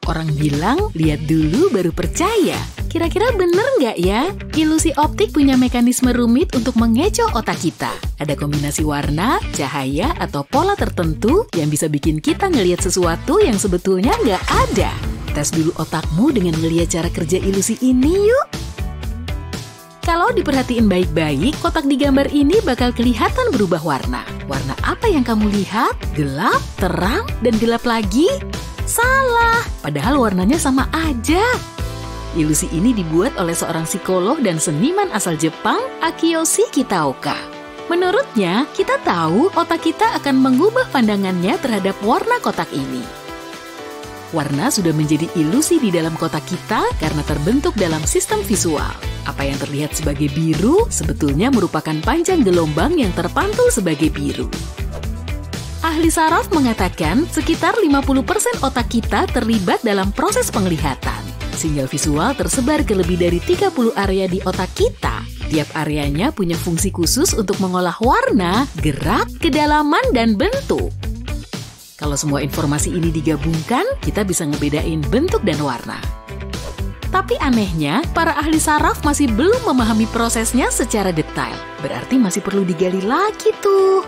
orang bilang, lihat dulu baru percaya. Kira-kira bener nggak ya? Ilusi optik punya mekanisme rumit untuk mengecoh otak kita. Ada kombinasi warna, cahaya, atau pola tertentu yang bisa bikin kita ngelihat sesuatu yang sebetulnya nggak ada. Tes dulu otakmu dengan ngelihat cara kerja ilusi ini yuk. Kalau diperhatiin baik-baik, kotak di gambar ini bakal kelihatan berubah warna. Warna apa yang kamu lihat? Gelap, terang, dan gelap lagi? Salah, padahal warnanya sama aja. Ilusi ini dibuat oleh seorang psikolog dan seniman asal Jepang, Akiyoshi Kitaoka. Menurutnya, kita tahu otak kita akan mengubah pandangannya terhadap warna kotak ini. Warna sudah menjadi ilusi di dalam kotak kita karena terbentuk dalam sistem visual. Apa yang terlihat sebagai biru sebetulnya merupakan panjang gelombang yang terpantul sebagai biru. Ahli saraf mengatakan sekitar 50% otak kita terlibat dalam proses penglihatan. Sinyal visual tersebar ke lebih dari 30 area di otak kita. Tiap areanya punya fungsi khusus untuk mengolah warna, gerak, kedalaman, dan bentuk. Kalau semua informasi ini digabungkan, kita bisa ngebedain bentuk dan warna. Tapi anehnya, para ahli saraf masih belum memahami prosesnya secara detail. Berarti masih perlu digali lagi tuh.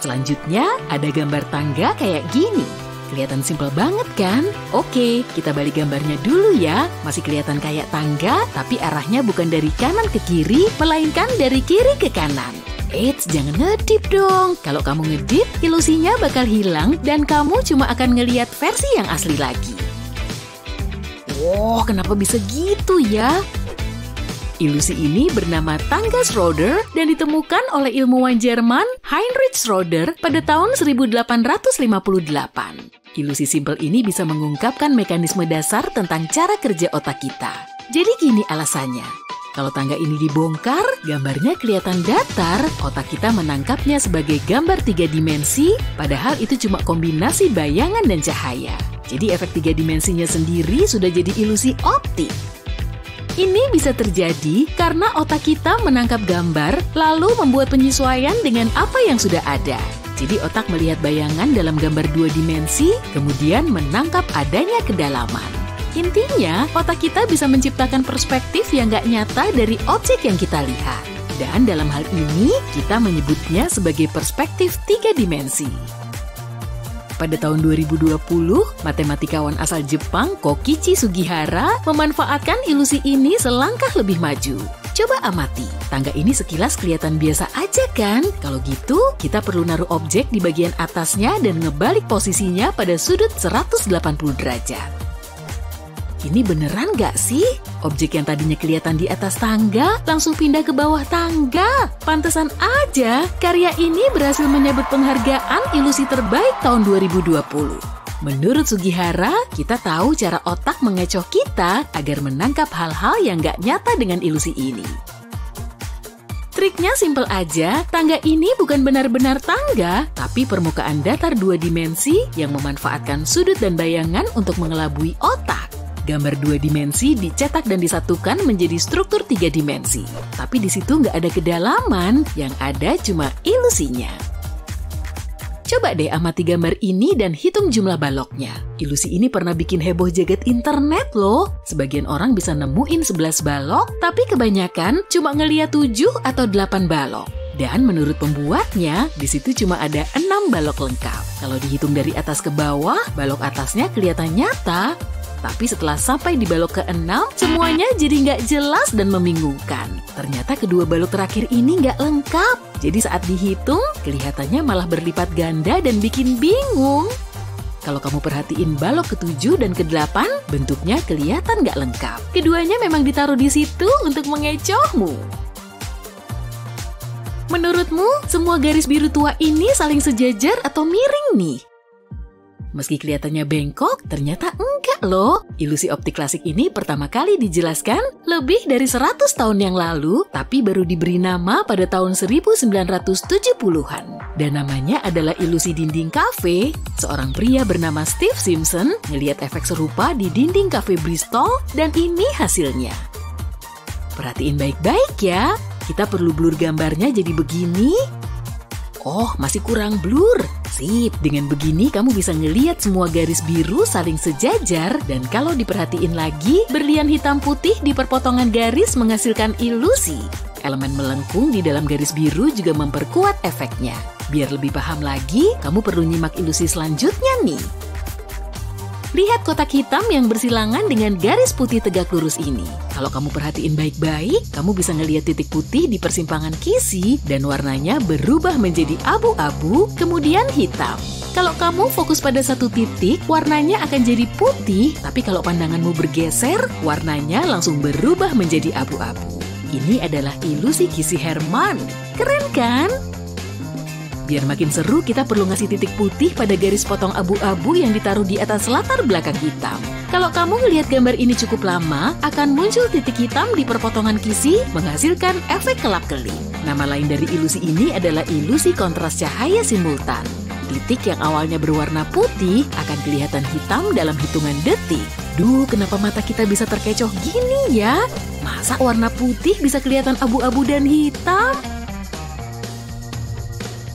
Selanjutnya, ada gambar tangga kayak gini. Kelihatan simpel banget kan? Oke, kita balik gambarnya dulu ya. Masih kelihatan kayak tangga, tapi arahnya bukan dari kanan ke kiri, melainkan dari kiri ke kanan. Eits, jangan ngedip dong. Kalau kamu ngedip, ilusinya bakal hilang dan kamu cuma akan ngelihat versi yang asli lagi. Wow, kenapa bisa gitu ya? Ilusi ini bernama tangga Schroeder dan ditemukan oleh ilmuwan Jerman Heinrich Schroeder pada tahun 1858. Ilusi simpel ini bisa mengungkapkan mekanisme dasar tentang cara kerja otak kita. Jadi gini alasannya. Kalau tangga ini dibongkar, gambarnya kelihatan datar, otak kita menangkapnya sebagai gambar 3 dimensi, padahal itu cuma kombinasi bayangan dan cahaya. Jadi efek 3 dimensinya sendiri sudah jadi ilusi optik. Ini bisa terjadi karena otak kita menangkap gambar, lalu membuat penyesuaian dengan apa yang sudah ada. Jadi otak melihat bayangan dalam gambar 2 dimensi, kemudian menangkap adanya kedalaman. Intinya, otak kita bisa menciptakan perspektif yang nggak nyata dari objek yang kita lihat. Dan dalam hal ini, kita menyebutnya sebagai perspektif 3 dimensi. Pada tahun 2020, matematikawan asal Jepang Kokichi Sugihara memanfaatkan ilusi ini selangkah lebih maju. Coba amati, tangga ini sekilas kelihatan biasa aja kan? Kalau gitu, kita perlu naruh objek di bagian atasnya dan ngebalik posisinya pada sudut 180 derajat. Ini beneran nggak sih? Objek yang tadinya kelihatan di atas tangga langsung pindah ke bawah tangga. Pantesan aja, karya ini berhasil menyabet penghargaan ilusi terbaik tahun 2020. Menurut Sugihara, kita tahu cara otak mengecoh kita agar menangkap hal-hal yang nggak nyata dengan ilusi ini. Triknya simpel aja, tangga ini bukan benar-benar tangga, tapi permukaan datar 2 dimensi yang memanfaatkan sudut dan bayangan untuk mengelabui otak. Gambar 2 dimensi dicetak dan disatukan menjadi struktur 3 dimensi. Tapi di situ nggak ada kedalaman, yang ada cuma ilusinya. Coba deh amati gambar ini dan hitung jumlah baloknya. Ilusi ini pernah bikin heboh jagat internet loh. Sebagian orang bisa nemuin 11 balok, tapi kebanyakan cuma ngeliat 7 atau 8 balok. Dan menurut pembuatnya, di situ cuma ada 6 balok lengkap. Kalau dihitung dari atas ke bawah, balok atasnya kelihatan nyata. Tapi setelah sampai di balok ke-6, semuanya jadi nggak jelas dan membingungkan. Ternyata kedua balok terakhir ini nggak lengkap. Jadi saat dihitung, kelihatannya malah berlipat ganda dan bikin bingung. Kalau kamu perhatiin balok ke-7 dan ke-8, bentuknya kelihatan nggak lengkap. Keduanya memang ditaruh di situ untuk mengecohmu. Menurutmu, semua garis biru tua ini saling sejajar atau miring nih? Meski kelihatannya bengkok, ternyata enggak loh. Ilusi optik klasik ini pertama kali dijelaskan lebih dari 100 tahun yang lalu, tapi baru diberi nama pada tahun 1970-an. Dan namanya adalah ilusi dinding kafe. Seorang pria bernama Steve Simpson ngelihat efek serupa di dinding kafe Bristol, dan ini hasilnya. Perhatiin baik-baik ya, kita perlu blur gambarnya jadi begini. Oh, masih kurang blur. Sip, dengan begini kamu bisa ngelihat semua garis biru saling sejajar dan kalau diperhatiin lagi, berlian hitam putih di perpotongan garis menghasilkan ilusi. Elemen melengkung di dalam garis biru juga memperkuat efeknya. Biar lebih paham lagi, kamu perlu nyimak ilusi selanjutnya nih. Lihat kotak hitam yang bersilangan dengan garis putih tegak lurus ini. Kalau kamu perhatiin baik-baik, kamu bisa ngelihat titik putih di persimpangan kisi dan warnanya berubah menjadi abu-abu, kemudian hitam. Kalau kamu fokus pada satu titik, warnanya akan jadi putih, tapi kalau pandanganmu bergeser, warnanya langsung berubah menjadi abu-abu. Ini adalah ilusi kisi Hermann. Keren kan? Biar makin seru, kita perlu ngasih titik putih pada garis potong abu-abu yang ditaruh di atas latar belakang hitam. Kalau kamu ngelihat gambar ini cukup lama, akan muncul titik hitam di perpotongan kisi, menghasilkan efek kelap-kelip. Nama lain dari ilusi ini adalah ilusi kontras cahaya simultan. Titik yang awalnya berwarna putih akan kelihatan hitam dalam hitungan detik. Duh, kenapa mata kita bisa terkecoh gini ya? Masa warna putih bisa kelihatan abu-abu dan hitam?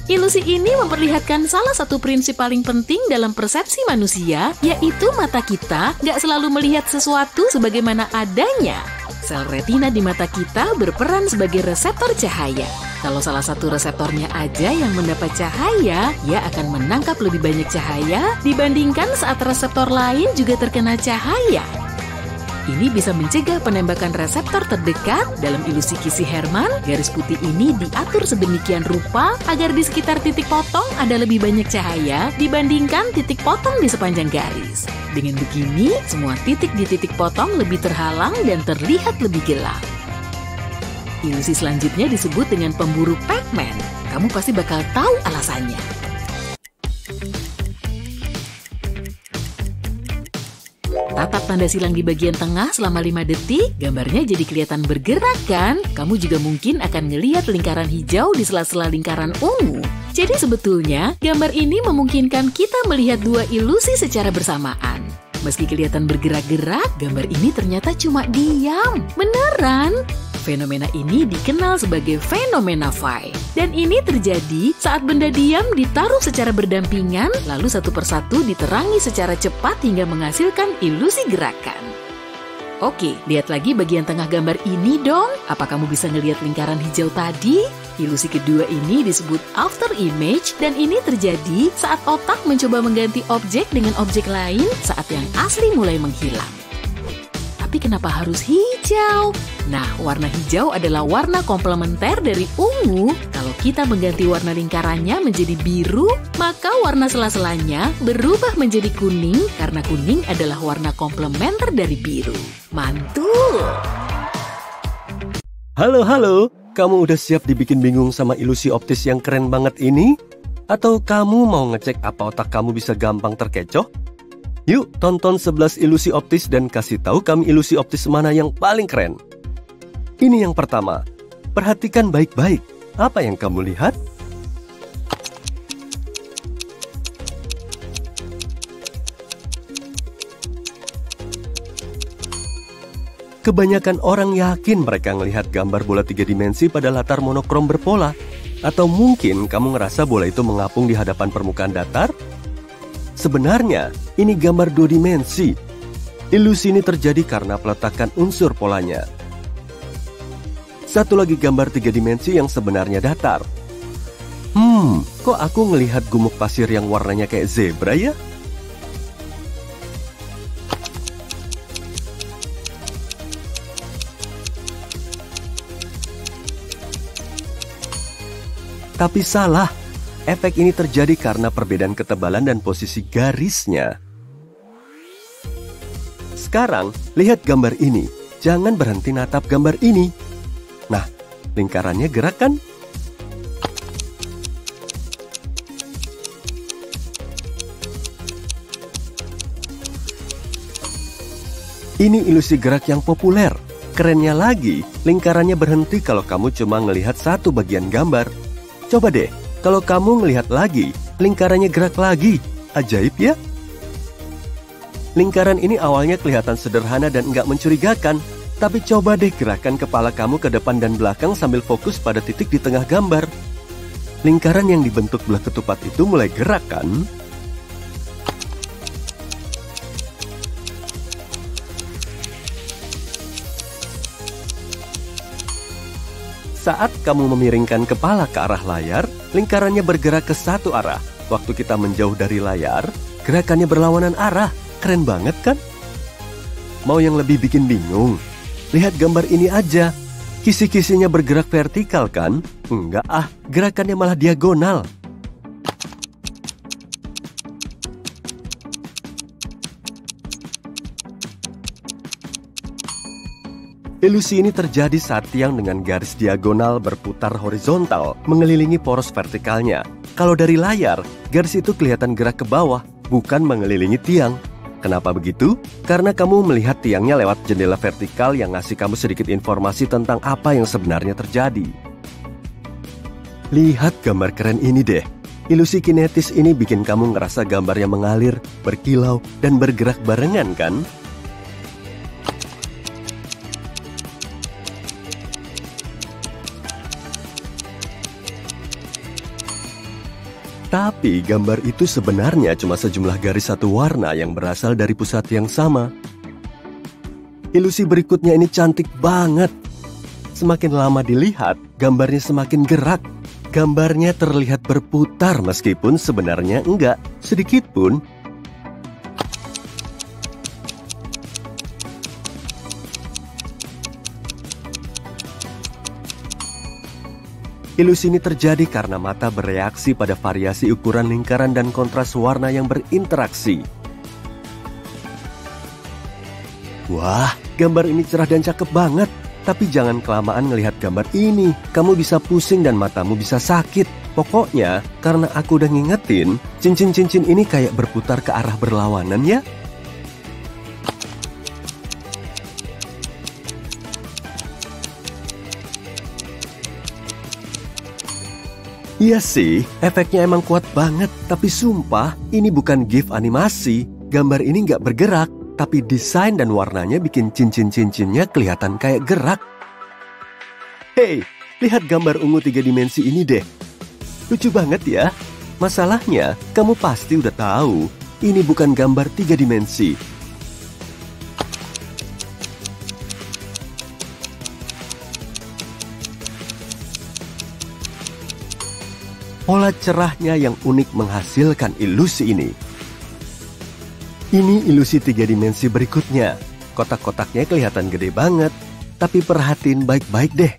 Ilusi ini memperlihatkan salah satu prinsip paling penting dalam persepsi manusia, yaitu mata kita nggak selalu melihat sesuatu sebagaimana adanya. Sel retina di mata kita berperan sebagai reseptor cahaya. Kalau salah satu reseptornya aja yang mendapat cahaya, ia akan menangkap lebih banyak cahaya dibandingkan saat reseptor lain juga terkena cahaya. Ini bisa mencegah penembakan reseptor terdekat. Dalam ilusi kisi Hermann, garis putih ini diatur sedemikian rupa agar di sekitar titik potong ada lebih banyak cahaya dibandingkan titik potong di sepanjang garis. Dengan begini, semua titik di titik potong lebih terhalang dan terlihat lebih gelap. Ilusi selanjutnya disebut dengan pemburu Pac-Man. Kamu pasti bakal tahu alasannya. Tatap tanda silang di bagian tengah selama 5 detik, gambarnya jadi kelihatan bergerak kan? Kamu juga mungkin akan ngelihat lingkaran hijau di sela-sela lingkaran ungu. Jadi sebetulnya, gambar ini memungkinkan kita melihat dua ilusi secara bersamaan. Meski kelihatan bergerak-gerak, gambar ini ternyata cuma diam. Beneran! Fenomena ini dikenal sebagai fenomena Phi. Dan ini terjadi saat benda diam ditaruh secara berdampingan, lalu satu persatu diterangi secara cepat hingga menghasilkan ilusi gerakan. Oke, lihat lagi bagian tengah gambar ini dong. Apa kamu bisa ngelihat lingkaran hijau tadi? Ilusi kedua ini disebut after image dan ini terjadi saat otak mencoba mengganti objek dengan objek lain saat yang asli mulai menghilang. Tapi kenapa harus hijau? Nah, warna hijau adalah warna komplementer dari ungu. Kalau kita mengganti warna lingkarannya menjadi biru, maka warna sela-selanya berubah menjadi kuning karena kuning adalah warna komplementer dari biru. Mantul! Halo, kamu udah siap dibikin bingung sama ilusi optis yang keren banget ini? Atau kamu mau ngecek apa otak kamu bisa gampang terkecoh? Yuk tonton 11 ilusi optis dan kasih tahu kami ilusi optis mana yang paling keren. Ini yang pertama, perhatikan baik-baik. Apa yang kamu lihat? Kebanyakan orang yakin mereka melihat gambar bola 3 dimensi pada latar monokrom berpola. Atau mungkin kamu ngerasa bola itu mengapung di hadapan permukaan datar? Sebenarnya, ini gambar 2 dimensi. Ilusi ini terjadi karena peletakan unsur polanya. Satu lagi gambar 3 dimensi yang sebenarnya datar. Kok aku ngelihat gumuk pasir yang warnanya kayak zebra ya? Tapi salah. Efek ini terjadi karena perbedaan ketebalan dan posisi garisnya. Sekarang, lihat gambar ini. Jangan berhenti natap gambar ini. Nah, lingkarannya gerak kan? Ini ilusi gerak yang populer. Kerennya lagi, lingkarannya berhenti kalau kamu cuma ngelihat satu bagian gambar. Coba deh. Kalau kamu melihat lagi, lingkarannya gerak lagi. Ajaib ya? Lingkaran ini awalnya kelihatan sederhana dan nggak mencurigakan. Tapi coba deh gerakan kepala kamu ke depan dan belakang sambil fokus pada titik di tengah gambar. lingkaran yang dibentuk belah ketupat itu mulai gerak kan? Saat kamu memiringkan kepala ke arah layar, lingkarannya bergerak ke satu arah. Waktu kita menjauh dari layar, gerakannya berlawanan arah. Keren banget kan? Mau yang lebih bikin bingung? Lihat gambar ini aja. Kisi-kisinya bergerak vertikal kan? Enggak gerakannya malah diagonal. Ilusi ini terjadi saat tiang dengan garis diagonal berputar horizontal mengelilingi poros vertikalnya. Kalau dari layar, garis itu kelihatan gerak ke bawah, bukan mengelilingi tiang. Kenapa begitu? Karena kamu melihat tiangnya lewat jendela vertikal yang ngasih kamu sedikit informasi tentang apa yang sebenarnya terjadi. Lihat gambar keren ini deh. Ilusi kinetis ini bikin kamu ngerasa gambarnya mengalir, berkilau, dan bergerak barengan kan? Tapi gambar itu sebenarnya cuma sejumlah garis satu warna yang berasal dari pusat yang sama. Ilusi berikutnya ini cantik banget. Semakin lama dilihat, gambarnya semakin gerak. Gambarnya terlihat berputar meskipun sebenarnya enggak, sedikit pun. Ilusi ini terjadi karena mata bereaksi pada variasi ukuran lingkaran dan kontras warna yang berinteraksi. Wah, gambar ini cerah dan cakep banget. Tapi jangan kelamaan ngelihat gambar ini. Kamu bisa pusing dan matamu bisa sakit. Pokoknya, karena aku udah ngingetin, cincin-cincin ini kayak berputar ke arah berlawanan ya. Iya sih, efeknya emang kuat banget. Tapi sumpah, ini bukan GIF animasi. Gambar ini nggak bergerak, tapi desain dan warnanya bikin cincin-cincinnya kelihatan kayak gerak. Hei, lihat gambar ungu 3 dimensi ini deh. Lucu banget ya. Masalahnya, kamu pasti udah tahu, ini bukan gambar 3 dimensi. Pola cerahnya yang unik menghasilkan ilusi ini. Ini ilusi 3 dimensi berikutnya. Kotak-kotaknya kelihatan gede banget. Tapi perhatiin baik-baik deh.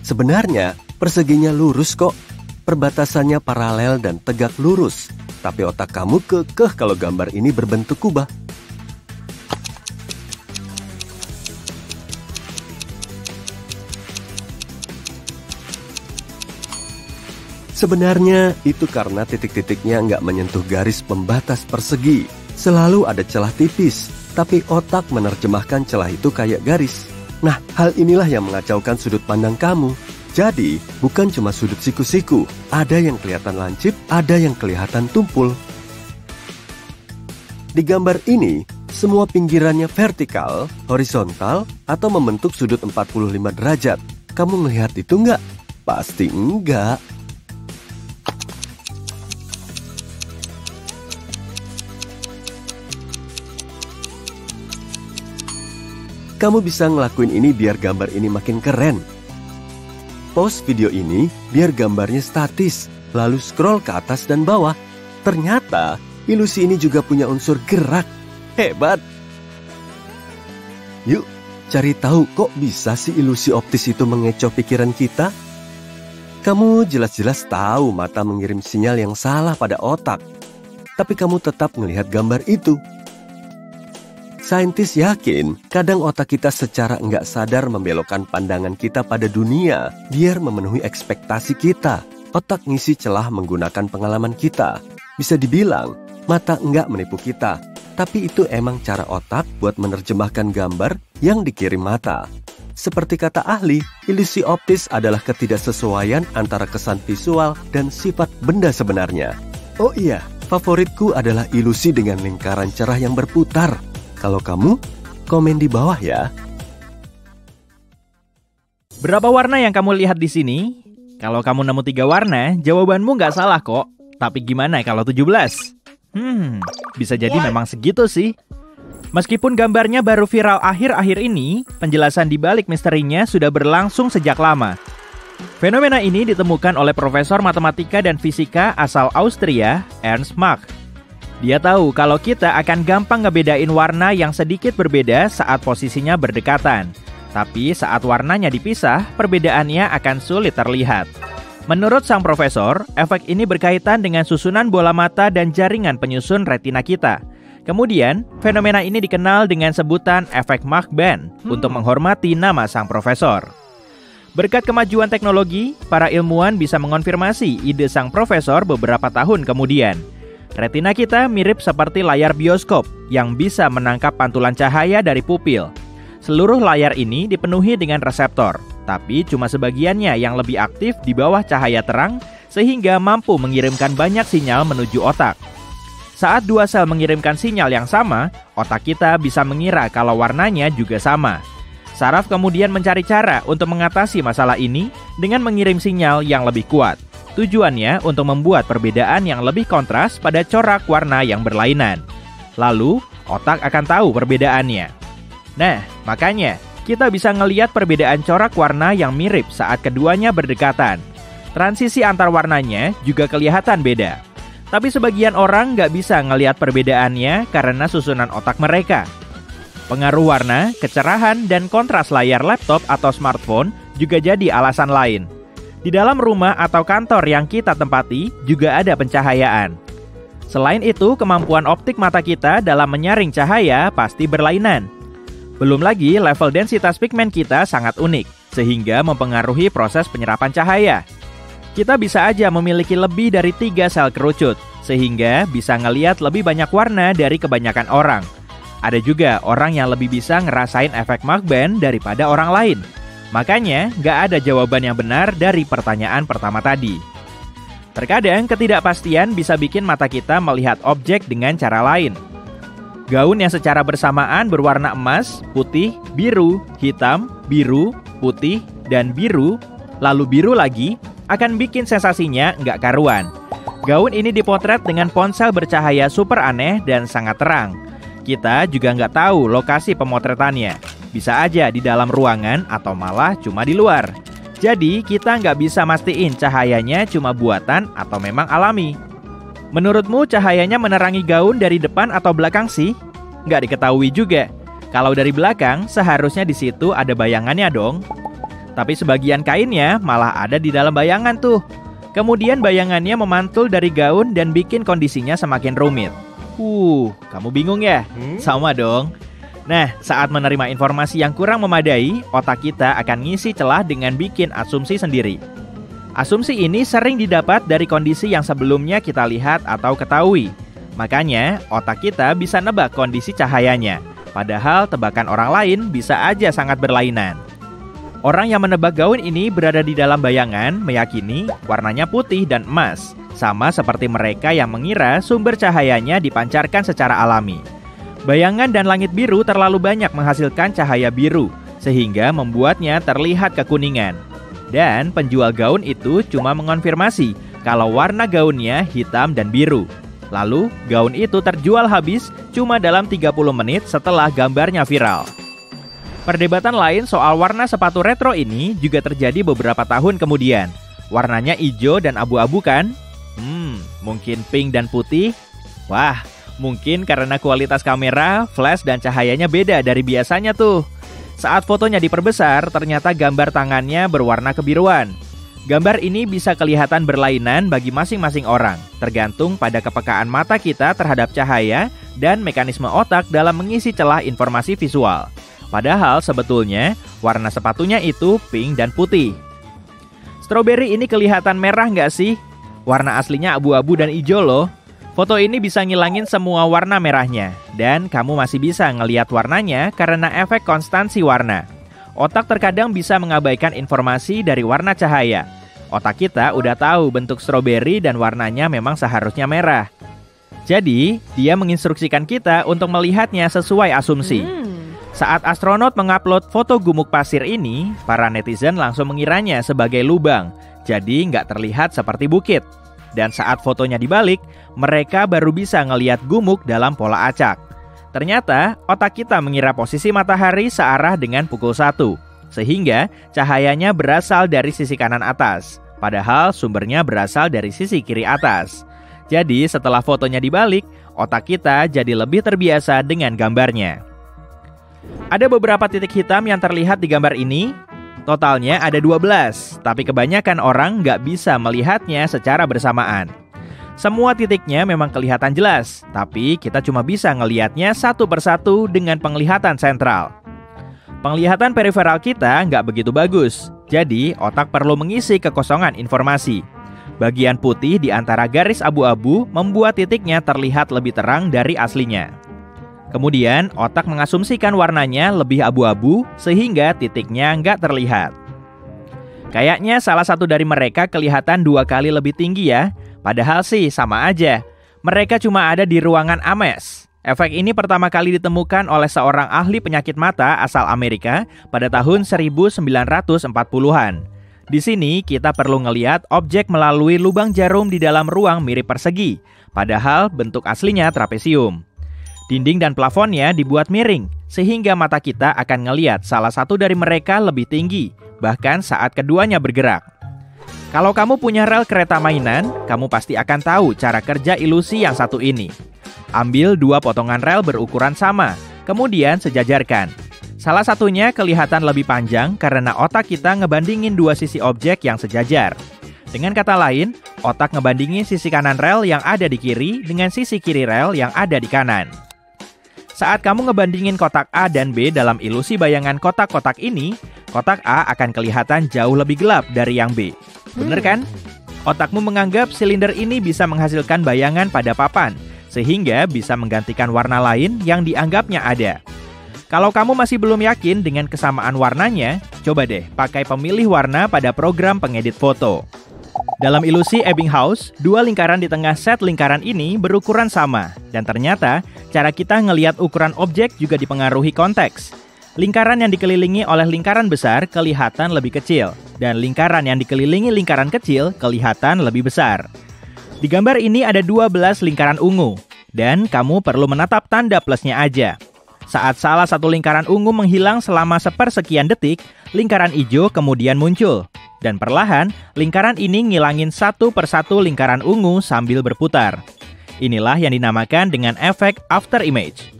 Sebenarnya perseginya lurus kok. Perbatasannya paralel dan tegak lurus. Tapi otak kamu kekeh kalau gambar ini berbentuk kubah. Sebenarnya itu karena titik-titiknya nggak menyentuh garis pembatas persegi. Selalu ada celah tipis, tapi otak menerjemahkan celah itu kayak garis. Nah, hal inilah yang mengacaukan sudut pandang kamu. Jadi, bukan cuma sudut siku-siku. Ada yang kelihatan lancip, ada yang kelihatan tumpul. Di gambar ini, semua pinggirannya vertikal, horizontal, atau membentuk sudut 45 derajat. Kamu melihat itu nggak? Pasti enggak. Kamu bisa ngelakuin ini biar gambar ini makin keren. Pause video ini biar gambarnya statis, lalu scroll ke atas dan bawah. Ternyata ilusi ini juga punya unsur gerak. Hebat! Yuk, cari tahu kok bisa sih ilusi optis itu mengecoh pikiran kita? Kamu jelas-jelas tahu mata mengirim sinyal yang salah pada otak. Tapi kamu tetap melihat gambar itu. Saintis yakin, kadang otak kita secara nggak sadar membelokkan pandangan kita pada dunia biar memenuhi ekspektasi kita. Otak ngisi celah menggunakan pengalaman kita. Bisa dibilang, mata nggak menipu kita. Tapi itu emang cara otak buat menerjemahkan gambar yang dikirim mata. Seperti kata ahli, ilusi optis adalah ketidaksesuaian antara kesan visual dan sifat benda sebenarnya. Oh iya, favoritku adalah ilusi dengan lingkaran cerah yang berputar. Kalau kamu, komen di bawah ya. Berapa warna yang kamu lihat di sini? Kalau kamu nemu 3 warna, jawabanmu nggak salah kok. Tapi gimana kalau 17? Bisa jadi memang segitu sih. Meskipun gambarnya baru viral akhir-akhir ini, penjelasan di balik misterinya sudah berlangsung sejak lama. Fenomena ini ditemukan oleh Profesor Matematika dan Fisika asal Austria, Ernst Mach. Dia tahu kalau kita akan gampang ngebedain warna yang sedikit berbeda saat posisinya berdekatan. Tapi saat warnanya dipisah, perbedaannya akan sulit terlihat. Menurut sang profesor, efek ini berkaitan dengan susunan bola mata dan jaringan penyusun retina kita. Kemudian, fenomena ini dikenal dengan sebutan efek Mach-Band untuk menghormati nama sang profesor. Berkat kemajuan teknologi, para ilmuwan bisa mengonfirmasi ide sang profesor beberapa tahun kemudian. Retina kita mirip seperti layar bioskop yang bisa menangkap pantulan cahaya dari pupil. Seluruh layar ini dipenuhi dengan reseptor, tapi cuma sebagiannya yang lebih aktif di bawah cahaya terang sehingga mampu mengirimkan banyak sinyal menuju otak. Saat 2 sel mengirimkan sinyal yang sama, otak kita bisa mengira kalau warnanya juga sama. Saraf kemudian mencari cara untuk mengatasi masalah ini dengan mengirim sinyal yang lebih kuat. Tujuannya untuk membuat perbedaan yang lebih kontras pada corak warna yang berlainan. Lalu, otak akan tahu perbedaannya. Nah, makanya kita bisa ngelihat perbedaan corak warna yang mirip saat keduanya berdekatan. Transisi antar warnanya juga kelihatan beda. Tapi sebagian orang nggak bisa ngelihat perbedaannya karena susunan otak mereka. Pengaruh warna, kecerahan, dan kontras layar laptop atau smartphone juga jadi alasan lain. Di dalam rumah atau kantor yang kita tempati juga ada pencahayaan. Selain itu, kemampuan optik mata kita dalam menyaring cahaya pasti berlainan. Belum lagi level densitas pigmen kita sangat unik, sehingga mempengaruhi proses penyerapan cahaya. Kita bisa aja memiliki lebih dari 3 sel kerucut, sehingga bisa ngelihat lebih banyak warna dari kebanyakan orang. Ada juga orang yang lebih bisa ngerasain efek Mach-Band daripada orang lain. Makanya, nggak ada jawaban yang benar dari pertanyaan pertama tadi. Terkadang, ketidakpastian bisa bikin mata kita melihat objek dengan cara lain. Gaun yang secara bersamaan berwarna emas, putih, biru, hitam, biru, putih, dan biru, lalu biru lagi, akan bikin sensasinya nggak karuan. Gaun ini dipotret dengan ponsel bercahaya super aneh dan sangat terang. Kita juga nggak tahu lokasi pemotretannya. Bisa aja di dalam ruangan atau malah cuma di luar. Jadi kita nggak bisa mastiin cahayanya cuma buatan atau memang alami. Menurutmu cahayanya menerangi gaun dari depan atau belakang sih? Nggak diketahui juga. Kalau dari belakang, seharusnya di situ ada bayangannya dong. Tapi sebagian kainnya malah ada di dalam bayangan tuh. Kemudian bayangannya memantul dari gaun dan bikin kondisinya semakin rumit. Kamu bingung ya? Sama dong. Nah, saat menerima informasi yang kurang memadai, otak kita akan ngisi celah dengan bikin asumsi sendiri. Asumsi ini sering didapat dari kondisi yang sebelumnya kita lihat atau ketahui. Makanya, otak kita bisa nebak kondisi cahayanya. Padahal tebakan orang lain bisa aja sangat berlainan. Orang yang menebak gaun ini berada di dalam bayangan meyakini warnanya putih dan emas. Sama seperti mereka yang mengira sumber cahayanya dipancarkan secara alami. Bayangan dan langit biru terlalu banyak menghasilkan cahaya biru, sehingga membuatnya terlihat kekuningan. Dan penjual gaun itu cuma mengonfirmasi kalau warna gaunnya hitam dan biru. Lalu, gaun itu terjual habis cuma dalam 30 menit setelah gambarnya viral. Perdebatan lain soal warna sepatu retro ini juga terjadi beberapa tahun kemudian. Warnanya hijau dan abu-abu kan? Mungkin pink dan putih? Wah, mungkin karena kualitas kamera, flash, dan cahayanya beda dari biasanya tuh. Saat fotonya diperbesar, ternyata gambar tangannya berwarna kebiruan. Gambar ini bisa kelihatan berlainan bagi masing-masing orang, tergantung pada kepekaan mata kita terhadap cahaya dan mekanisme otak dalam mengisi celah informasi visual. Padahal sebetulnya, warna sepatunya itu pink dan putih. Strawberry ini kelihatan merah nggak sih? Warna aslinya abu-abu dan hijau loh. Foto ini bisa ngilangin semua warna merahnya, dan kamu masih bisa ngelihat warnanya karena efek konstansi warna. Otak terkadang bisa mengabaikan informasi dari warna cahaya. Otak kita udah tahu bentuk stroberi dan warnanya memang seharusnya merah. Jadi, dia menginstruksikan kita untuk melihatnya sesuai asumsi. Saat astronot mengupload foto gumuk pasir ini, para netizen langsung mengiranya sebagai lubang. jadi nggak terlihat seperti bukit. Dan saat fotonya dibalik, mereka baru bisa ngelihat gumuk dalam pola acak. Ternyata, otak kita mengira posisi matahari searah dengan pukul 1, sehingga cahayanya berasal dari sisi kanan atas, padahal sumbernya berasal dari sisi kiri atas. Jadi, setelah fotonya dibalik, otak kita jadi lebih terbiasa dengan gambarnya. Ada beberapa titik hitam yang terlihat di gambar ini. Totalnya ada 12, tapi kebanyakan orang nggak bisa melihatnya secara bersamaan. Semua titiknya memang kelihatan jelas, tapi kita cuma bisa ngelihatnya satu persatu dengan penglihatan sentral. Penglihatan periferal kita nggak begitu bagus, jadi otak perlu mengisi kekosongan informasi. Bagian putih di antara garis abu-abu membuat titiknya terlihat lebih terang dari aslinya. Kemudian, otak mengasumsikan warnanya lebih abu-abu sehingga titiknya nggak terlihat. Kayaknya salah satu dari mereka kelihatan 2 kali lebih tinggi ya, padahal sih sama aja. Mereka cuma ada di ruangan Ames. Efek ini pertama kali ditemukan oleh seorang ahli penyakit mata asal Amerika pada tahun 1940-an. Di sini kita perlu ngelihat objek melalui lubang jarum di dalam ruang mirip persegi, padahal bentuk aslinya trapesium. Dinding dan plafonnya dibuat miring, sehingga mata kita akan ngelihat salah satu dari mereka lebih tinggi, bahkan saat keduanya bergerak. Kalau kamu punya rel kereta mainan, kamu pasti akan tahu cara kerja ilusi yang satu ini. Ambil 2 potongan rel berukuran sama, kemudian sejajarkan. Salah satunya kelihatan lebih panjang karena otak kita ngebandingin 2 sisi objek yang sejajar. Dengan kata lain, otak ngebandingin sisi kanan rel yang ada di kiri dengan sisi kiri rel yang ada di kanan. Saat kamu ngebandingin kotak A dan B dalam ilusi bayangan kotak-kotak ini, kotak A akan kelihatan jauh lebih gelap dari yang B. Bener kan? Otakmu menganggap silinder ini bisa menghasilkan bayangan pada papan, sehingga bisa menggantikan warna lain yang dianggapnya ada. Kalau kamu masih belum yakin dengan kesamaan warnanya, coba deh pakai pemilih warna pada program pengedit foto. Dalam ilusi Ebbinghaus, 2 lingkaran di tengah set lingkaran ini berukuran sama. Dan ternyata, cara kita ngelihat ukuran objek juga dipengaruhi konteks. Lingkaran yang dikelilingi oleh lingkaran besar kelihatan lebih kecil. Dan lingkaran yang dikelilingi lingkaran kecil kelihatan lebih besar. Di gambar ini ada 12 lingkaran ungu. Dan kamu perlu menatap tanda plusnya aja. Saat salah satu lingkaran ungu menghilang selama sepersekian detik, lingkaran hijau kemudian muncul. Dan perlahan, lingkaran ini ngilangin satu persatu lingkaran ungu sambil berputar. Inilah yang dinamakan dengan efek after image.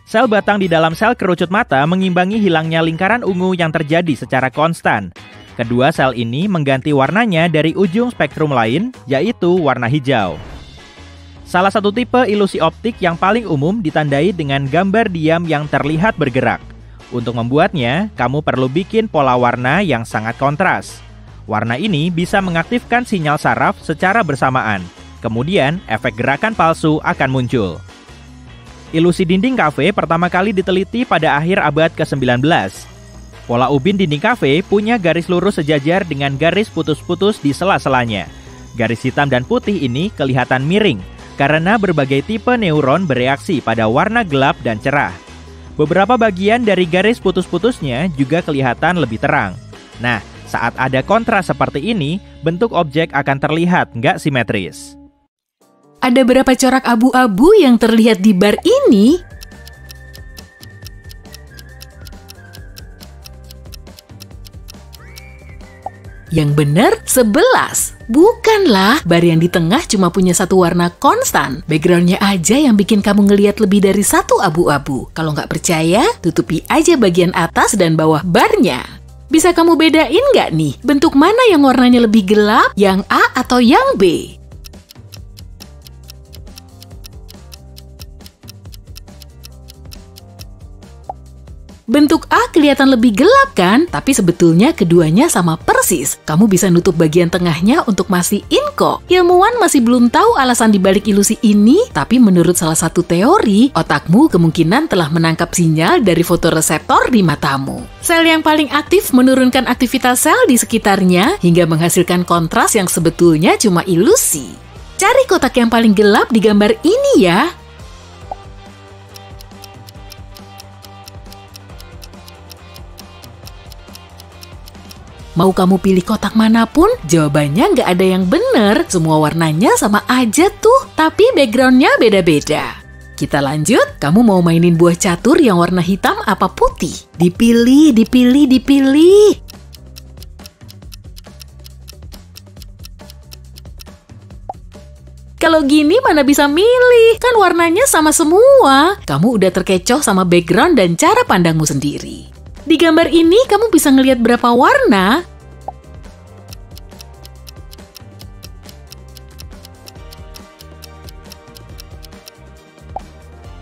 Sel batang di dalam sel kerucut mata mengimbangi hilangnya lingkaran ungu yang terjadi secara konstan. Kedua sel ini mengganti warnanya dari ujung spektrum lain, yaitu warna hijau. Salah satu tipe ilusi optik yang paling umum ditandai dengan gambar diam yang terlihat bergerak. Untuk membuatnya, kamu perlu bikin pola warna yang sangat kontras. Warna ini bisa mengaktifkan sinyal saraf secara bersamaan. Kemudian, efek gerakan palsu akan muncul. Ilusi dinding kafe pertama kali diteliti pada akhir abad ke-19. Pola ubin dinding kafe punya garis lurus sejajar dengan garis putus-putus di sela-selanya. Garis hitam dan putih ini kelihatan miring, karena berbagai tipe neuron bereaksi pada warna gelap dan cerah. Beberapa bagian dari garis putus-putusnya juga kelihatan lebih terang. Nah, saat ada kontras seperti ini, bentuk objek akan terlihat nggak simetris. Ada berapa corak abu-abu yang terlihat di bar ini? Yang benar 11. Bukanlah, bar yang di tengah cuma punya satu warna konstan. Backgroundnya aja yang bikin kamu ngelihat lebih dari satu abu-abu. Kalau nggak percaya, tutupi aja bagian atas dan bawah barnya. Bisa kamu bedain nggak nih, bentuk mana yang warnanya lebih gelap, yang A atau yang B? Bentuk A kelihatan lebih gelap kan? Tapi sebetulnya keduanya sama persis. Kamu bisa nutup bagian tengahnya untuk mastiin kok. Ilmuwan masih belum tahu alasan dibalik ilusi ini, tapi menurut salah satu teori, otakmu kemungkinan telah menangkap sinyal dari fotoreseptor di matamu. Sel yang paling aktif menurunkan aktivitas sel di sekitarnya hingga menghasilkan kontras yang sebetulnya cuma ilusi. Cari kotak yang paling gelap di gambar ini ya. Mau kamu pilih kotak manapun, jawabannya nggak ada yang benar. Semua warnanya sama aja tuh, tapi backgroundnya beda-beda. Kita lanjut, kamu mau mainin buah catur yang warna hitam apa putih? Dipilih, dipilih, dipilih. Kalau gini mana bisa milih, kan warnanya sama semua. Kamu udah terkecoh sama background dan cara pandangmu sendiri. Di gambar ini kamu bisa ngelihat berapa warna.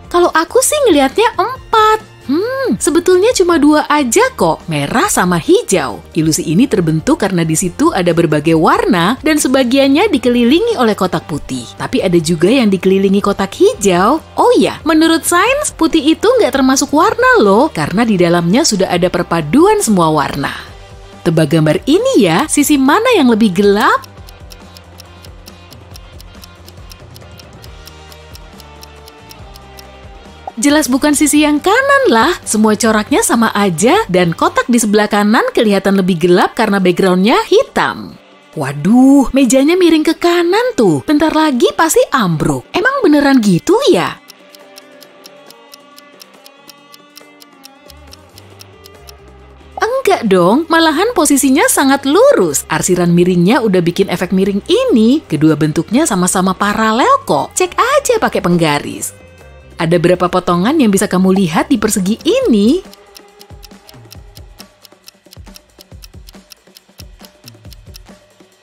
Kalau aku sih ngelihatnya 4. Sebetulnya cuma 2 aja kok, merah sama hijau. Ilusi ini terbentuk karena di situ ada berbagai warna dan sebagiannya dikelilingi oleh kotak putih. Tapi ada juga yang dikelilingi kotak hijau. Oh iya, menurut sains, putih itu nggak termasuk warna loh, karena di dalamnya sudah ada perpaduan semua warna. Tebak gambar ini ya, sisi mana yang lebih gelap? Jelas bukan sisi yang kanan lah, semua coraknya sama aja dan kotak di sebelah kanan kelihatan lebih gelap karena backgroundnya hitam. Waduh, mejanya miring ke kanan tuh, bentar lagi pasti ambruk. Emang beneran gitu ya? Enggak dong, malahan posisinya sangat lurus. Arsiran miringnya udah bikin efek miring ini, kedua bentuknya sama-sama paralel kok. Cek aja pakai penggaris. Ada berapa potongan yang bisa kamu lihat di persegi ini?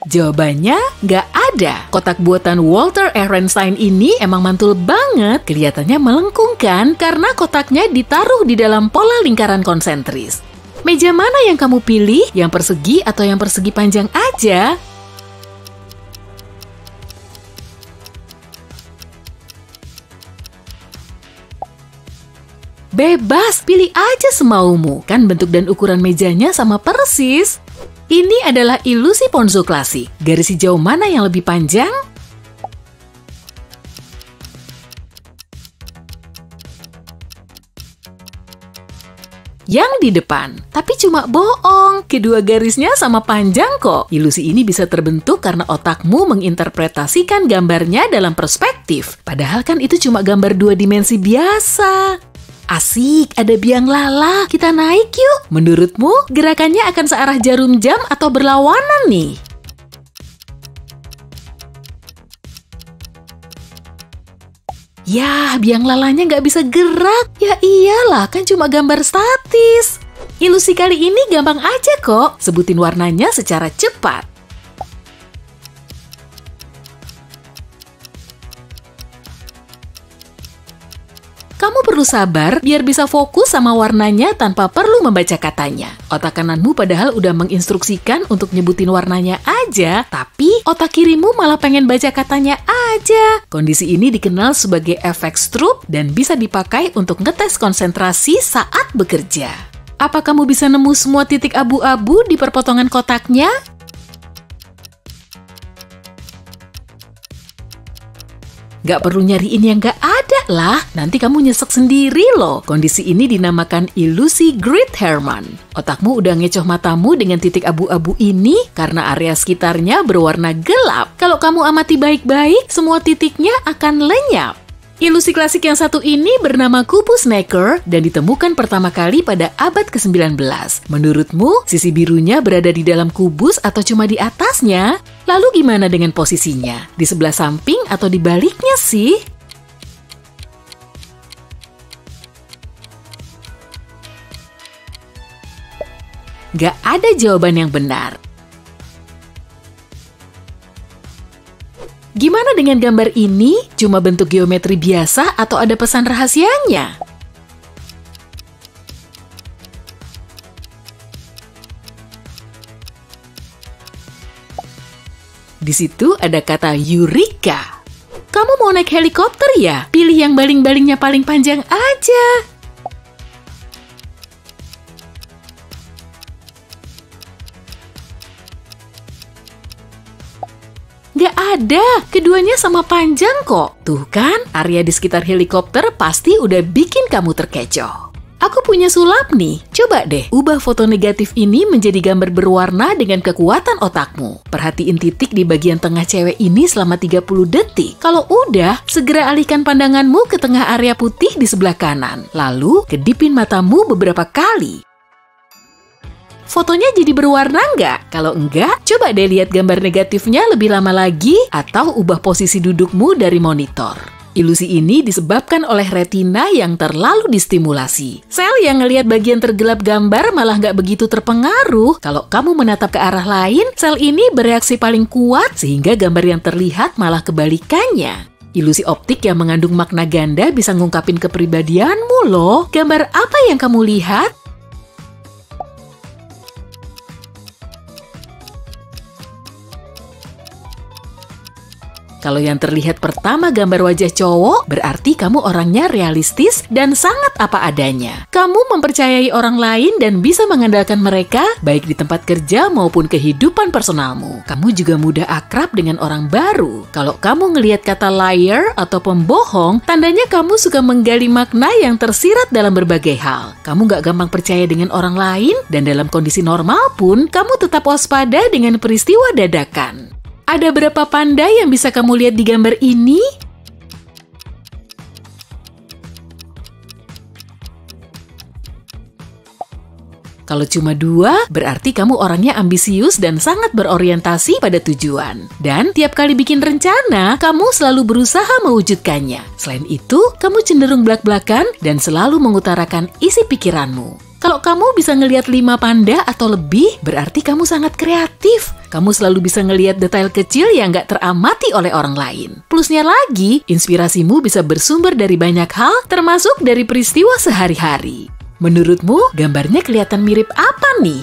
Jawabannya nggak ada. Kotak buatan Walter Ehrenstein ini emang mantul banget. Kelihatannya melengkung kan? Karena kotaknya ditaruh di dalam pola lingkaran konsentris. Meja mana yang kamu pilih? Yang persegi atau yang persegi panjang aja? Bebas, pilih aja semaumu. Kan bentuk dan ukuran mejanya sama persis. Ini adalah ilusi ponzo klasik. Garis hijau mana yang lebih panjang? Yang di depan. Tapi cuma bohong. Kedua garisnya sama panjang kok. Ilusi ini bisa terbentuk karena otakmu menginterpretasikan gambarnya dalam perspektif. Padahal kan itu cuma gambar 2 dimensi biasa. Asik, ada biang lala. Kita naik yuk. Menurutmu, gerakannya akan searah jarum jam atau berlawanan nih? Yah, biang lalanya nggak bisa gerak. Ya iyalah, kan cuma gambar statis. Ilusi kali ini gampang aja kok. Sebutin warnanya secara cepat. Kamu perlu sabar biar bisa fokus sama warnanya tanpa perlu membaca katanya. Otak kananmu padahal udah menginstruksikan untuk nyebutin warnanya aja, tapi otak kirimu malah pengen baca katanya aja. Kondisi ini dikenal sebagai efek Stroop dan bisa dipakai untuk ngetes konsentrasi saat bekerja. Apa kamu bisa nemu semua titik abu-abu di perpotongan kotaknya? Gak perlu nyariin yang gak ada lah, nanti kamu nyesek sendiri loh. Kondisi ini dinamakan ilusi Great-Hermann. Otakmu udah ngecoh matamu dengan titik abu-abu ini karena area sekitarnya berwarna gelap. Kalau kamu amati baik-baik, semua titiknya akan lenyap. Ilusi klasik yang satu ini bernama kubus Necker dan ditemukan pertama kali pada abad ke-19. Menurutmu, sisi birunya berada di dalam kubus atau cuma di atasnya? Lalu gimana dengan posisinya? Di sebelah samping atau di baliknya sih? Gak ada jawaban yang benar. Gimana dengan gambar ini? Cuma bentuk geometri biasa atau ada pesan rahasianya? Di situ ada kata Eureka. Kamu mau naik helikopter ya? Pilih yang baling-balingnya paling panjang aja. Gak ada, keduanya sama panjang kok. Tuh kan, area di sekitar helikopter pasti udah bikin kamu terkecoh. Aku punya sulap nih. Coba deh, ubah foto negatif ini menjadi gambar berwarna dengan kekuatan otakmu. Perhatiin titik di bagian tengah cewek ini selama 30 detik. Kalau udah, segera alihkan pandanganmu ke tengah area putih di sebelah kanan. Lalu, kedipin matamu beberapa kali. Fotonya jadi berwarna nggak? Kalau enggak, coba deh lihat gambar negatifnya lebih lama lagi atau ubah posisi dudukmu dari monitor. Ilusi ini disebabkan oleh retina yang terlalu distimulasi. Sel yang ngelihat bagian tergelap gambar malah nggak begitu terpengaruh. Kalau kamu menatap ke arah lain, sel ini bereaksi paling kuat sehingga gambar yang terlihat malah kebalikannya. Ilusi optik yang mengandung makna ganda bisa ngungkapin kepribadianmu loh. Gambar apa yang kamu lihat? Kalau yang terlihat pertama gambar wajah cowok, berarti kamu orangnya realistis dan sangat apa adanya. Kamu mempercayai orang lain dan bisa mengandalkan mereka, baik di tempat kerja maupun kehidupan personalmu. Kamu juga mudah akrab dengan orang baru. Kalau kamu ngelihat kata liar atau pembohong, tandanya kamu suka menggali makna yang tersirat dalam berbagai hal. Kamu gak gampang percaya dengan orang lain, dan dalam kondisi normal pun, kamu tetap waspada dengan peristiwa dadakan. Ada berapa panda yang bisa kamu lihat di gambar ini? Kalau cuma 2, berarti kamu orangnya ambisius dan sangat berorientasi pada tujuan. Dan tiap kali bikin rencana, kamu selalu berusaha mewujudkannya. Selain itu, kamu cenderung belak-belakan dan selalu mengutarakan isi pikiranmu. Kalau kamu bisa ngelihat 5 panda atau lebih, berarti kamu sangat kreatif. Kamu selalu bisa ngelihat detail kecil yang nggak teramati oleh orang lain. Plusnya lagi, inspirasimu bisa bersumber dari banyak hal, termasuk dari peristiwa sehari-hari. Menurutmu, gambarnya kelihatan mirip apa nih?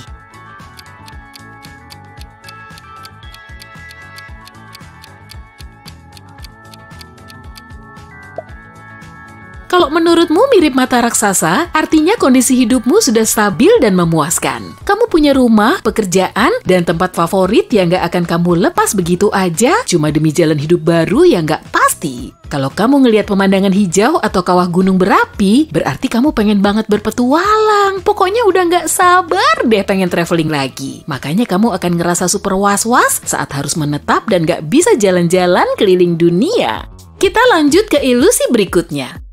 Kalau menurutmu mirip mata raksasa, artinya kondisi hidupmu sudah stabil dan memuaskan. Kamu punya rumah, pekerjaan, dan tempat favorit yang gak akan kamu lepas begitu aja cuma demi jalan hidup baru yang gak pasti. Kalau kamu ngelihat pemandangan hijau atau kawah gunung berapi, berarti kamu pengen banget berpetualang. Pokoknya udah gak sabar deh pengen traveling lagi. Makanya kamu akan ngerasa super was-was saat harus menetap dan gak bisa jalan-jalan keliling dunia. Kita lanjut ke ilusi berikutnya.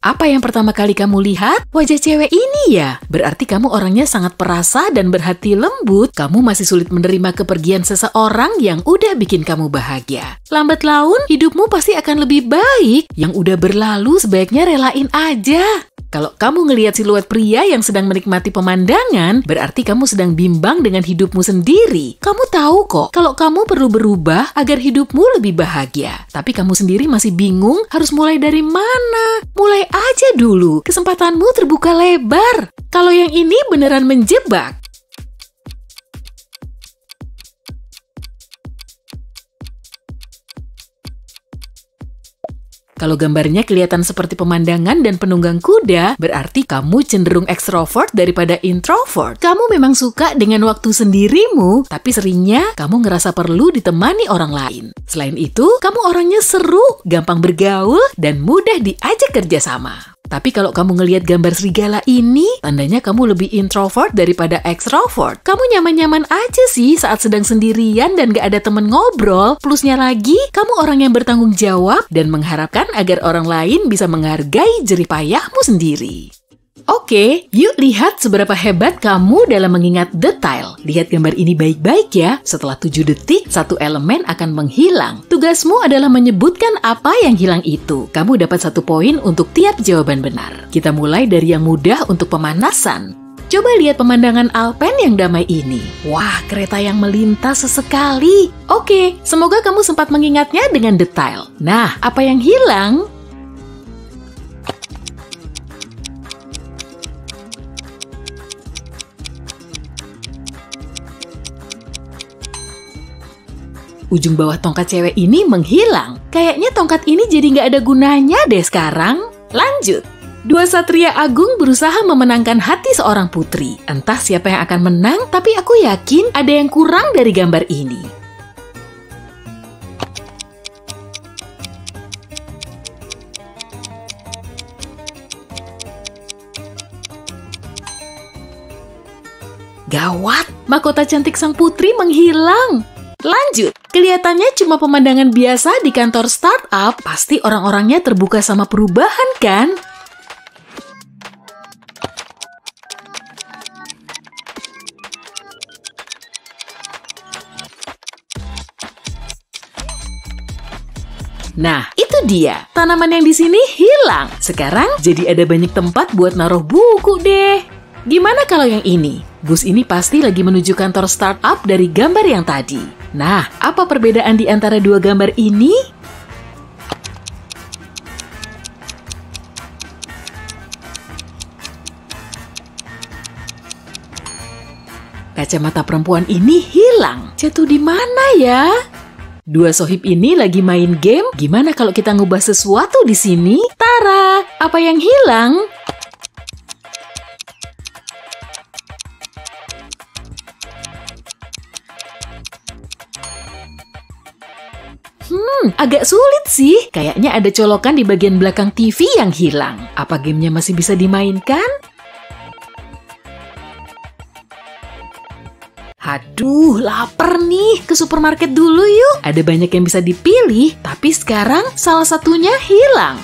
Apa yang pertama kali kamu lihat? Wajah cewek ini ya? Berarti kamu orangnya sangat perasa dan berhati lembut. Kamu masih sulit menerima kepergian seseorang yang udah bikin kamu bahagia. Lambat laun, hidupmu pasti akan lebih baik. Yang udah berlalu sebaiknya relain aja. Kalau kamu ngelihat siluet pria yang sedang menikmati pemandangan, berarti kamu sedang bimbang dengan hidupmu sendiri. Kamu tahu kok, kalau kamu perlu berubah agar hidupmu lebih bahagia. Tapi kamu sendiri masih bingung harus mulai dari mana. Mulai aja dulu, kesempatanmu terbuka lebar. Kalau yang ini beneran menjebak. Kalau gambarnya kelihatan seperti pemandangan dan penunggang kuda, berarti kamu cenderung ekstrovert daripada introvert. Kamu memang suka dengan waktu sendirimu, tapi seringnya kamu ngerasa perlu ditemani orang lain. Selain itu, kamu orangnya seru, gampang bergaul, dan mudah diajak kerjasama. Tapi kalau kamu ngelihat gambar serigala ini, tandanya kamu lebih introvert daripada extrovert. Kamu nyaman-nyaman aja sih saat sedang sendirian dan gak ada temen ngobrol. Plusnya lagi, kamu orang yang bertanggung jawab dan mengharapkan agar orang lain bisa menghargai jerih payahmu sendiri. Oke, yuk lihat seberapa hebat kamu dalam mengingat detail. Lihat gambar ini baik-baik ya. Setelah 7 detik, satu elemen akan menghilang. Tugasmu adalah menyebutkan apa yang hilang itu. Kamu dapat 1 poin untuk tiap jawaban benar. Kita mulai dari yang mudah untuk pemanasan. Coba lihat pemandangan Alpen yang damai ini. Wah, kereta yang melintas sesekali. Oke, semoga kamu sempat mengingatnya dengan detail. Nah, apa yang hilang? Ujung bawah tongkat cewek ini menghilang. Kayaknya tongkat ini jadi nggak ada gunanya deh sekarang. Lanjut. Dua satria agung berusaha memenangkan hati seorang putri. Entah siapa yang akan menang, tapi aku yakin ada yang kurang dari gambar ini. Gawat, mahkota cantik sang putri menghilang. Lanjut, kelihatannya cuma pemandangan biasa di kantor startup. Pasti orang-orangnya terbuka sama perubahan kan? Nah, itu dia. Tanaman yang di sini hilang. Sekarang jadi ada banyak tempat buat naruh buku deh. Gimana kalau yang ini? Bus ini pasti lagi menuju kantor startup dari gambar yang tadi. Nah, apa perbedaan di antara dua gambar ini? Kacamata perempuan ini hilang. Jatuh di mana ya? Dua sohib ini lagi main game. Gimana kalau kita ngubah sesuatu di sini? Tara, apa yang hilang? Agak sulit sih. Kayaknya ada colokan di bagian belakang TV yang hilang. Apa gamenya masih bisa dimainkan? Aduh, lapar nih. Ke supermarket dulu yuk. Ada banyak yang bisa dipilih, tapi sekarang salah satunya hilang.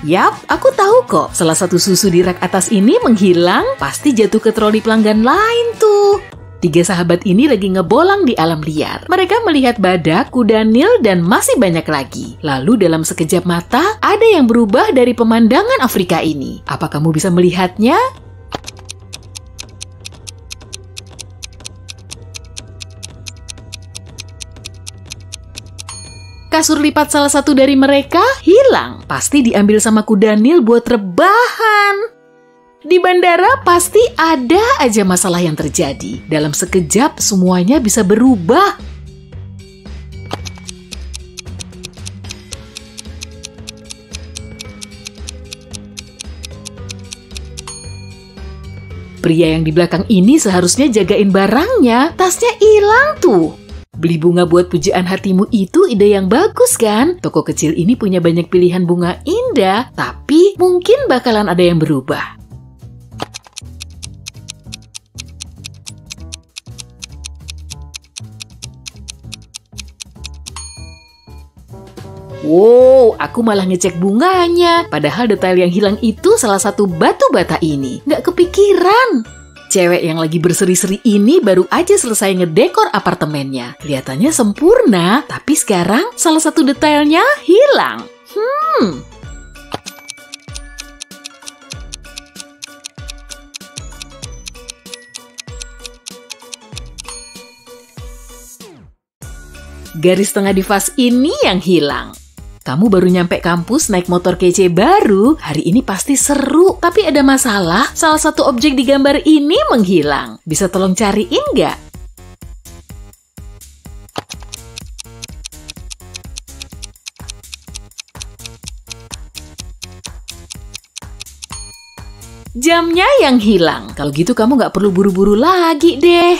Yap, aku tahu kok. Salah satu susu di rak atas ini menghilang, pasti jatuh ke troli pelanggan lain tuh. Tiga sahabat ini lagi ngebolang di alam liar. Mereka melihat badak, kuda Nil, dan masih banyak lagi. Lalu dalam sekejap mata, ada yang berubah dari pemandangan Afrika ini. Apa kamu bisa melihatnya? Kasur lipat salah satu dari mereka hilang. Pasti diambil sama kuda Nil buat rebahan. Di bandara pasti ada aja masalah yang terjadi. Dalam sekejap semuanya bisa berubah. Pria yang di belakang ini seharusnya jagain barangnya. Tasnya hilang tuh. Beli bunga buat pujaan hatimu itu ide yang bagus kan? Toko kecil ini punya banyak pilihan bunga indah, tapi mungkin bakalan ada yang berubah. Wow, aku malah ngecek bunganya. Padahal detail yang hilang itu salah satu batu bata ini. Nggak kepikiran. Cewek yang lagi berseri-seri ini baru aja selesai ngedekor apartemennya. Kelihatannya sempurna, tapi sekarang salah satu detailnya hilang. Garis tengah di vas ini yang hilang. Kamu baru nyampe kampus naik motor kece baru, hari ini pasti seru. Tapi ada masalah, salah satu objek di gambar ini menghilang. Bisa tolong cariin nggak? Jamnya yang hilang. Kalau gitu kamu nggak perlu buru-buru lagi deh.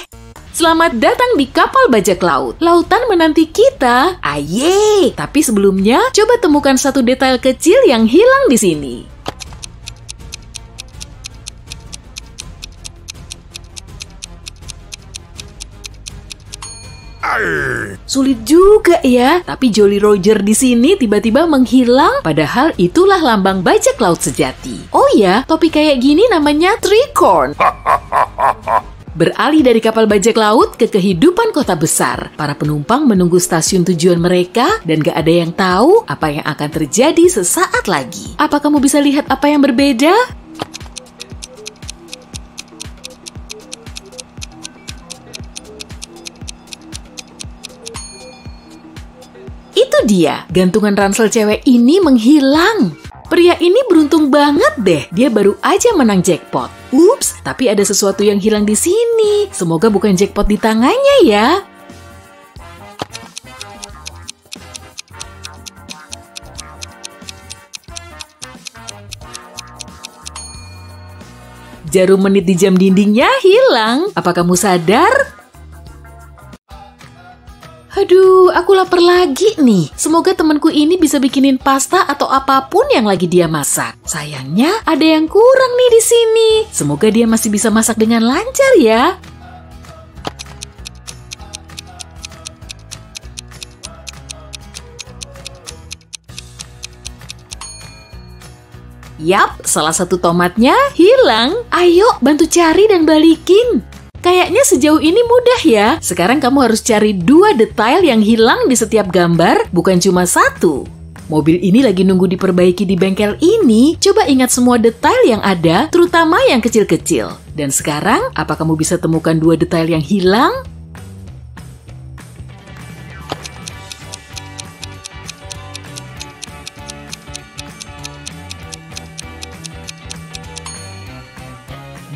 Selamat datang di kapal bajak laut. Lautan menanti kita. Aye! Tapi sebelumnya, coba temukan satu detail kecil yang hilang di sini. Sulit juga ya, tapi Jolly Roger di sini tiba-tiba menghilang, padahal itulah lambang bajak laut sejati. Oh ya, topi kayak gini namanya tricorn. Beralih dari kapal bajak laut ke kehidupan kota besar. Para penumpang menunggu stasiun tujuan mereka dan gak ada yang tahu apa yang akan terjadi sesaat lagi. Apa kamu bisa lihat apa yang berbeda? Itu dia, gantungan ransel cewek ini menghilang. Pria ini beruntung banget deh, dia baru aja menang jackpot. Ups, tapi ada sesuatu yang hilang di sini. Semoga bukan jackpot di tangannya ya. Jarum menit di jam dindingnya hilang. Apa kamu sadar? Aduh, aku lapar lagi nih. Semoga temanku ini bisa bikinin pasta atau apapun yang lagi dia masak. Sayangnya ada yang kurang nih di sini. Semoga dia masih bisa masak dengan lancar ya. Yap, salah satu tomatnya hilang. Ayo, bantu cari dan balikin. Kayaknya sejauh ini mudah ya. Sekarang kamu harus cari 2 detail yang hilang di setiap gambar, bukan cuma 1. Mobil ini lagi nunggu diperbaiki di bengkel ini. Coba ingat semua detail yang ada, terutama yang kecil-kecil. Dan sekarang, apa kamu bisa temukan 2 detail yang hilang?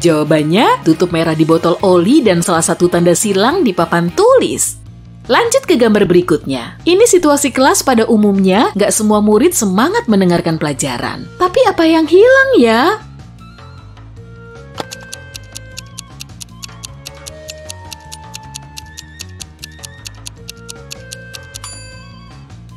Jawabannya, tutup merah di botol oli dan salah satu tanda silang di papan tulis. Lanjut ke gambar berikutnya. Ini situasi kelas pada umumnya, nggak semua murid semangat mendengarkan pelajaran. Tapi apa yang hilang ya?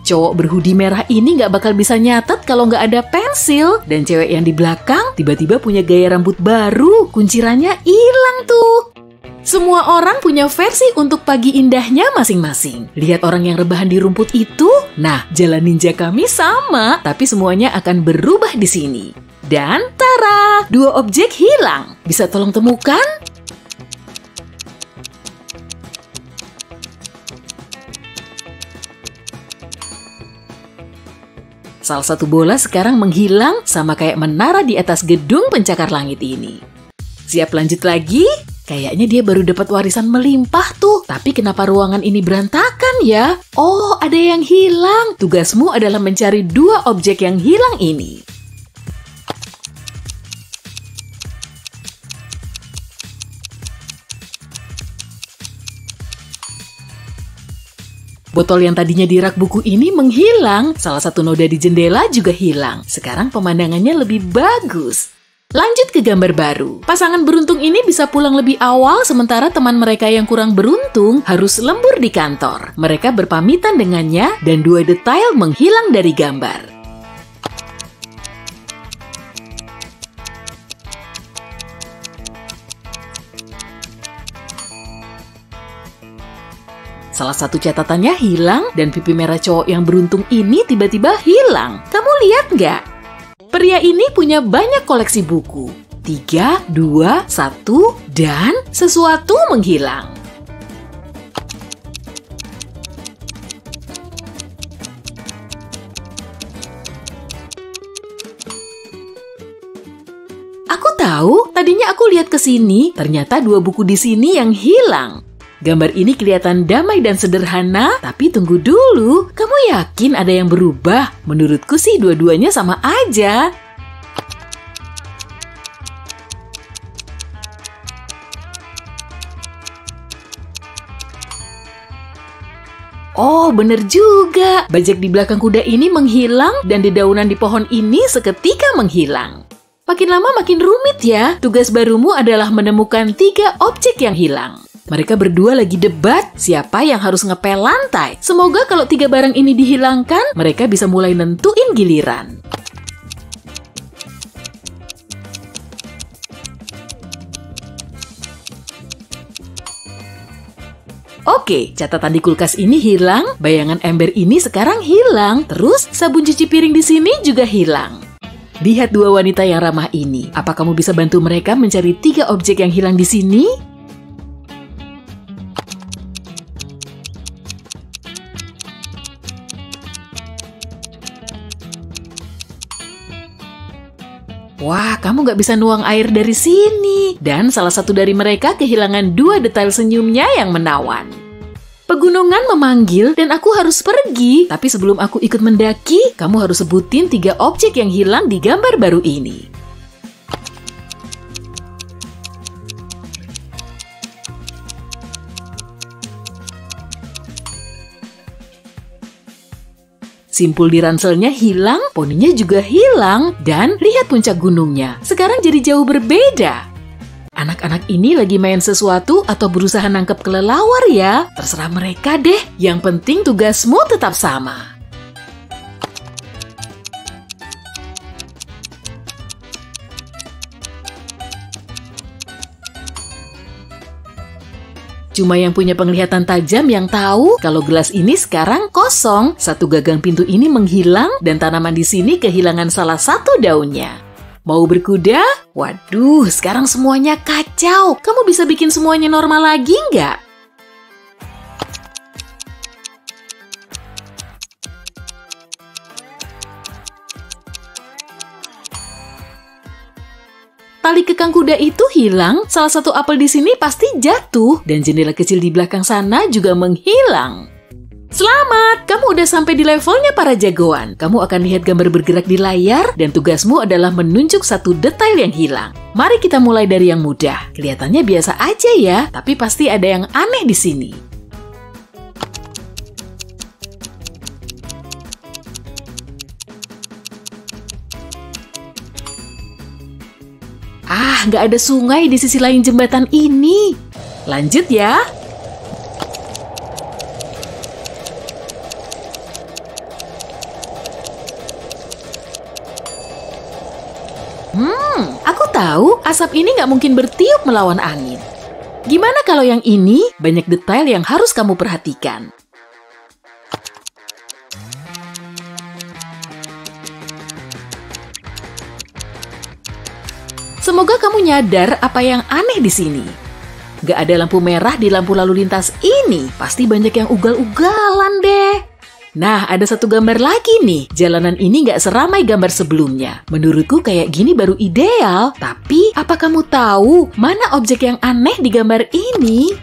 Cowok berhoodie merah ini nggak bakal bisa nyatet kalau nggak ada pensil. Dan cewek yang di belakang tiba-tiba punya gaya rambut baru. Kuncirannya hilang tuh. Semua orang punya versi untuk pagi indahnya masing-masing. Lihat orang yang rebahan di rumput itu? Nah, jalan ninja kami sama, tapi semuanya akan berubah di sini. Dan tara, 2 objek hilang. Bisa tolong temukan? Salah satu bola sekarang menghilang sama kayak menara di atas gedung pencakar langit ini. Siap lanjut lagi? Kayaknya dia baru dapat warisan melimpah tuh. Tapi kenapa ruangan ini berantakan ya? Oh, ada yang hilang. Tugasmu adalah mencari 2 objek yang hilang ini. Botol yang tadinya di rak buku ini menghilang. Salah satu noda di jendela juga hilang. Sekarang pemandangannya lebih bagus. Lanjut ke gambar baru. Pasangan beruntung ini bisa pulang lebih awal, sementara teman mereka yang kurang beruntung harus lembur di kantor. Mereka berpamitan dengannya dan 2 detail menghilang dari gambar. Salah satu catatannya hilang dan pipi merah cowok yang beruntung ini tiba-tiba hilang. Kamu lihat nggak? Pria ini punya banyak koleksi buku. 3, 2, 1, dan sesuatu menghilang. Aku tahu, tadinya aku lihat ke sini, ternyata 2 buku di sini yang hilang. Gambar ini kelihatan damai dan sederhana, tapi tunggu dulu. Kamu yakin ada yang berubah? Menurutku sih dua-duanya sama aja. Oh, bener juga. Bajak di belakang kuda ini menghilang dan dedaunan di pohon ini seketika menghilang. Makin lama makin rumit ya. Tugas barumu adalah menemukan 3 objek yang hilang. Mereka berdua lagi debat siapa yang harus ngepel lantai. Semoga kalau 3 barang ini dihilangkan, mereka bisa mulai nentuin giliran. Oke, catatan di kulkas ini hilang, bayangan ember ini sekarang hilang, terus sabun cuci piring di sini juga hilang. Lihat 2 wanita yang ramah ini. Apa kamu bisa bantu mereka mencari 3 objek yang hilang di sini? Wah, kamu nggak bisa nuang air dari sini. Dan salah satu dari mereka kehilangan 2 detail senyumnya yang menawan. Pegunungan memanggil dan aku harus pergi. Tapi sebelum aku ikut mendaki, kamu harus sebutin 3 objek yang hilang di gambar baru ini. Simpul di ranselnya hilang, poninya juga hilang, dan lihat puncak gunungnya. Sekarang jadi jauh berbeda. Anak-anak ini lagi main sesuatu atau berusaha nangkep kelelawar ya. Terserah mereka deh. Yang penting tugasmu tetap sama. Cuma yang punya penglihatan tajam yang tahu kalau gelas ini sekarang kosong. Satu gagang pintu ini menghilang dan tanaman di sini kehilangan salah satu daunnya. Mau berkuda? Waduh, sekarang semuanya kacau. Kamu bisa bikin semuanya normal lagi nggak? Tali kekang kuda itu hilang, salah satu apel di sini pasti jatuh, dan jendela kecil di belakang sana juga menghilang. Selamat, kamu udah sampai di levelnya para jagoan. Kamu akan lihat gambar bergerak di layar, dan tugasmu adalah menunjuk satu detail yang hilang. Mari kita mulai dari yang mudah. Kelihatannya biasa aja ya, tapi pasti ada yang aneh di sini. Nggak ada sungai di sisi lain jembatan ini. Lanjut ya. Aku tahu asap ini nggak mungkin bertiup melawan angin. Gimana kalau yang ini? Banyak detail yang harus kamu perhatikan. Semoga kamu nyadar apa yang aneh di sini. Gak ada lampu merah di lampu lalu lintas ini. Pasti banyak yang ugal-ugalan deh. Nah, ada satu gambar lagi nih. Jalanan ini gak seramai gambar sebelumnya. Menurutku kayak gini baru ideal. Tapi, apa kamu tahu mana objek yang aneh di gambar ini?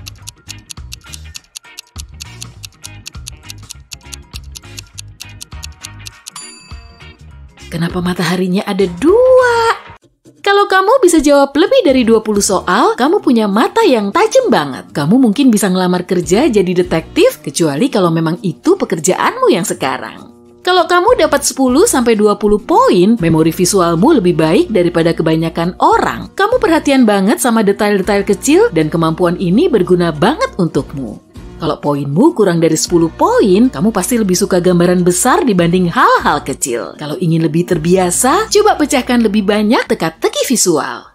Kenapa mataharinya ada dua? Kalau kamu bisa jawab lebih dari 20 soal, kamu punya mata yang tajam banget. Kamu mungkin bisa ngelamar kerja jadi detektif, kecuali kalau memang itu pekerjaanmu yang sekarang. Kalau kamu dapat 10-20 poin, memori visualmu lebih baik daripada kebanyakan orang. Kamu perhatian banget sama detail-detail kecil, dan kemampuan ini berguna banget untukmu. Kalau poinmu kurang dari 10 poin, kamu pasti lebih suka gambaran besar dibanding hal-hal kecil. Kalau ingin lebih terbiasa, coba pecahkan lebih banyak teka-teki visual.